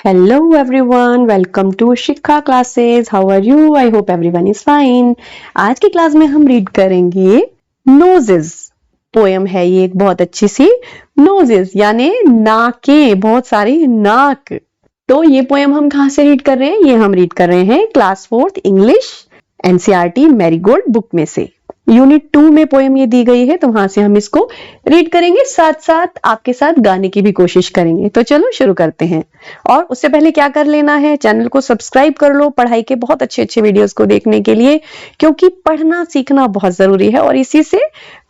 Hello everyone, welcome to Shiksha classes. How are you? I hope everyone is fine. आज की class में हम read करेंगे नोजेस. पोयम है ये एक बहुत अच्छी सी. नोजेस यानी नाकें, बहुत सारी नाक. तो ये पोयम हम कहाँ से रीड कर रहे हैं? ये हम रीड कर रहे हैं class 4th English NCERT marigold book में से. यूनिट 2 में पोयम ये दी गई है, तो वहां से हम इसको रीड करेंगे, साथ साथ आपके साथ गाने की भी कोशिश करेंगे. तो चलो शुरू करते हैं. और उससे पहले क्या कर लेना है, चैनल को सब्सक्राइब कर लो पढ़ाई के बहुत अच्छे अच्छे वीडियोस को देखने के लिए, क्योंकि पढ़ना सीखना बहुत जरूरी है और इसी से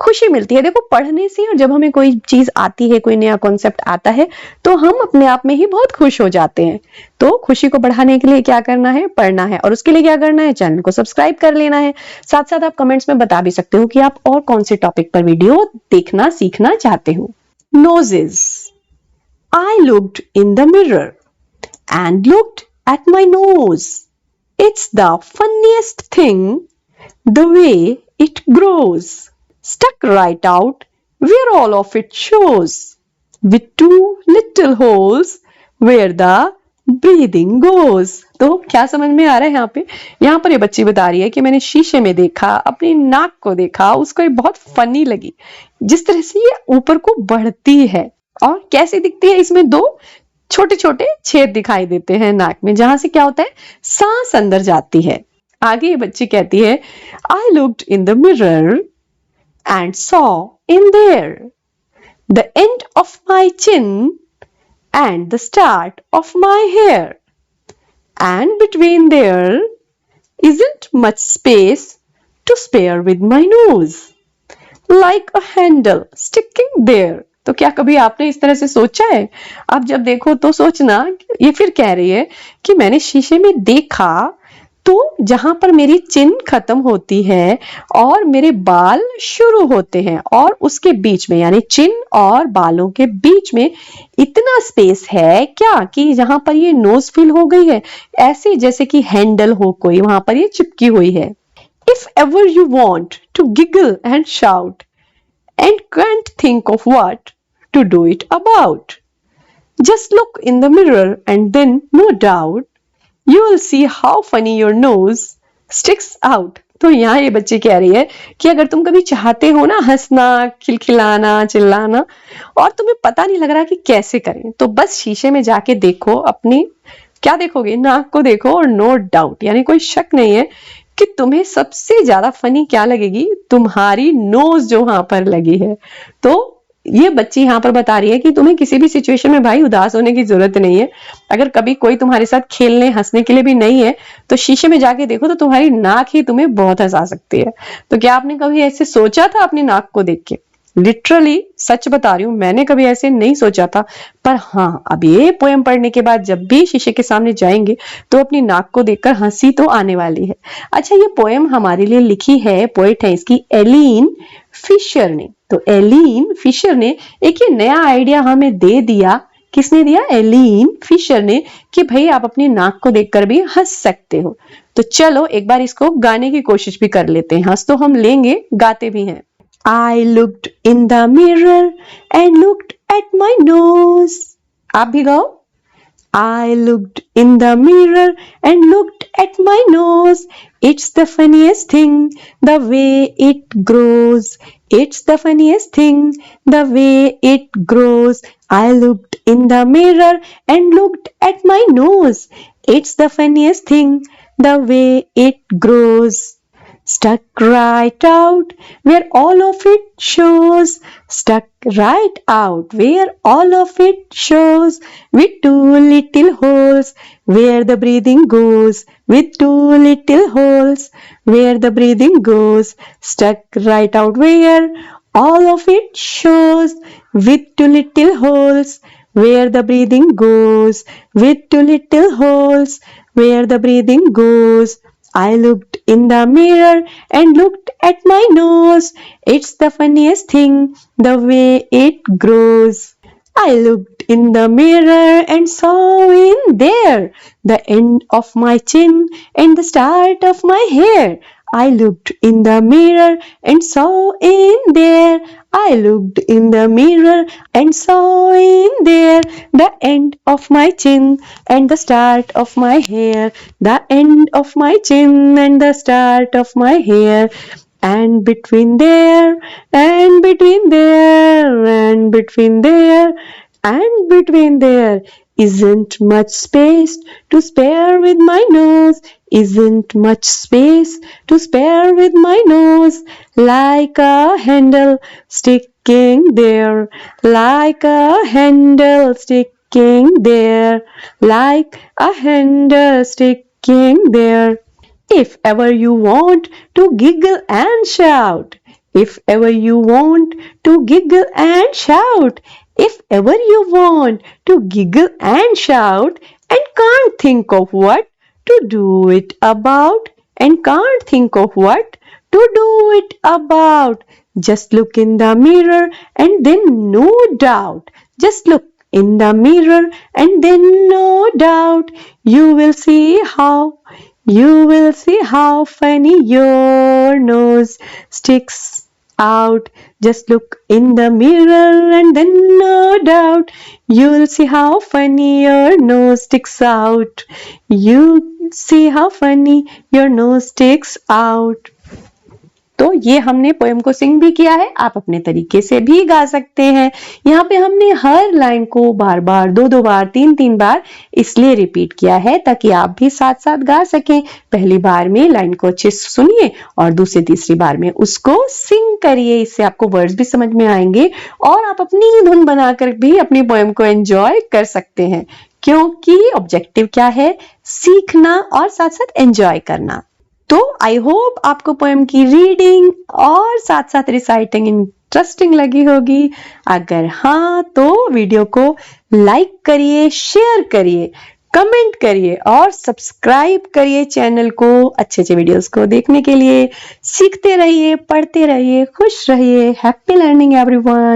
खुशी मिलती है. देखो, पढ़ने से और जब हमें कोई चीज आती है, कोई नया कॉन्सेप्ट आता है, तो हम अपने आप में ही बहुत खुश हो जाते हैं. तो खुशी को बढ़ाने के लिए क्या करना है? पढ़ना है. और उसके लिए क्या करना है? चैनल को सब्सक्राइब कर लेना है. साथ साथ आप कमेंट्स में बता भी सकते हो कि आप और कौन से टॉपिक पर वीडियो देखना सीखना चाहते हो. Noses. I looked in the mirror and looked at my nose. It's the funniest thing, the way it grows. Stuck right out where all of it shows, with two little holes where the breathing goes. तो क्या समझ में आ रहा है यहाँ पर ये बच्ची बता रही है कि मैंने शीशे में देखा, अपनी नाक को देखा, उसको ये बहुत फनी लगी जिस तरह से ये ऊपर को बढ़ती है. और कैसे दिखती है? इसमें दो छोटे छोटे छेद दिखाई देते हैं नाक में, जहां से क्या होता है? सांस अंदर जाती है. आगे ये बच्ची कहती है, I looked in the mirror and saw in their the end of my chin and the start of my hair, and between there isn't much space to spare with my nose, like a handle sticking there. तो क्या कभी आपने इस तरह से सोचा है? अब जब देखो तो सोचना. ये फिर कह रही है कि मैंने शीशे में देखा तो जहां पर मेरी चिन खत्म होती है और मेरे बाल शुरू होते हैं, और उसके बीच में यानी चिन और बालों के बीच में इतना स्पेस है क्या कि जहां पर ये नोज फिल हो गई है, ऐसे जैसे कि हैंडल हो कोई, वहां पर ये चिपकी हुई है. If ever you want to giggle and shout and can't think of what to do it about, just look in the mirror and then no doubt you will see how funny your nose sticks out. तो यहाँ ये बच्ची कह रही है कि अगर तुम कभी चाहते हो ना हंसना, खिलखिलाना, चिल्लाना, और तुम्हें पता नहीं लग रहा कि कैसे करें, तो बस शीशे में जाके देखो. अपनी क्या देखोगे? नाक को देखो. और नो डाउट यानी कोई शक नहीं है कि तुम्हें सबसे ज्यादा फनी क्या लगेगी? तुम्हारी नोज जो वहां पर लगी है. तो ये बच्ची यहाँ पर बता रही है कि तुम्हें किसी भी सिचुएशन में भाई उदास होने की जरूरत नहीं है. अगर कभी कोई तुम्हारे साथ खेलने हंसने के लिए भी नहीं है, तो शीशे में जाके देखो तो तुम्हारी नाक ही तुम्हें बहुत हंसा सकती है. तो क्या आपने कभी ऐसे सोचा था अपनी नाक को देख के? लिटरली सच बता रही हूँ, मैंने कभी ऐसे नहीं सोचा था. पर हाँ, अब ये पोएम पढ़ने के बाद जब भी शीशे के सामने जाएंगे तो अपनी नाक को देखकर हंसी तो आने वाली है. अच्छा, ये पोएम हमारे लिए लिखी है, पोएट है इसकी एलिन फिशर ने. तो एलिन फिशर ने एक ये नया आइडिया हमें दे दिया. किसने दिया? एलिन फिशर ने, कि भाई आप अपनी नाक को देखकर भी हंस सकते हो. तो चलो एक बार इसको गाने की कोशिश भी कर लेते हैं. हंस तो हम लेंगे, गाते भी हैं. I looked in the mirror and looked at my nose. आप भी गाओ. I looked in the mirror and looked at my nose. It's the funniest thing, the way it grows. It's the funniest thing, the way it grows. I looked in the mirror and looked at my nose. It's the funniest thing, the way it grows. Stuck right out where all of it shows. Stuck right out where all of it shows, with two little holes where the breathing goes. With two little holes where the breathing goes. Stuck right out where all of it shows, with two little holes where the breathing goes. With two little holes where the breathing goes. I looked in the mirror and looked at my nose. It's the funniest thing, the way it grows. I looked in the mirror and saw in there the end of my chin and the start of my hair. I looked in the mirror and saw in there. I looked in the mirror and saw in there the end of my chin and the start of my hair. The end of my chin and the start of my hair. And between there, and between there, and between there, and between there isn't much space to spare with my nose. Isn't much space to spare with my nose. Like a handle sticking there. Like a handle sticking there. Like a handle sticking there. If ever you want to giggle and shout, if ever you want to giggle and shout, if ever you want to giggle and shout, and can't think of what to do it about, and can't think of what to do it about, just look in the mirror and then no doubt, just look in the mirror and then no doubt, you will see how funny your nose sticks out. Just look in the mirror and then no doubt you'll see how funny your nose sticks out. You see how funny your nose sticks out. तो ये हमने poem को सिंग भी किया है, आप अपने तरीके से भी गा सकते हैं। यहाँ पे हमने हर लाइन को बार बार, दो बार, तीन बार इसलिए रिपीट किया है ताकि आप भी साथ साथ गा सकें। पहली बार में लाइन को अच्छे से सुनिए और दूसरी तीसरी बार में उसको सिंग करिए, इससे आपको वर्ड्स भी समझ में आएंगे और आप अपनी धुन बनाकर भी अपनी पोएम को एंजॉय कर सकते हैं, क्योंकि ऑब्जेक्टिव क्या है, सीखना और साथ साथ एंजॉय करना। तो आई होप आपको पोएम की रीडिंग और साथ साथ रिसाइटिंग इंटरेस्टिंग लगी होगी। अगर हाँ तो वीडियो को लाइक करिए, शेयर करिए, कमेंट करिए और सब्सक्राइब करिए चैनल को अच्छे अच्छे वीडियोस को देखने के लिए। सीखते रहिए, पढ़ते रहिए, खुश रहिए। Happy learning everyone.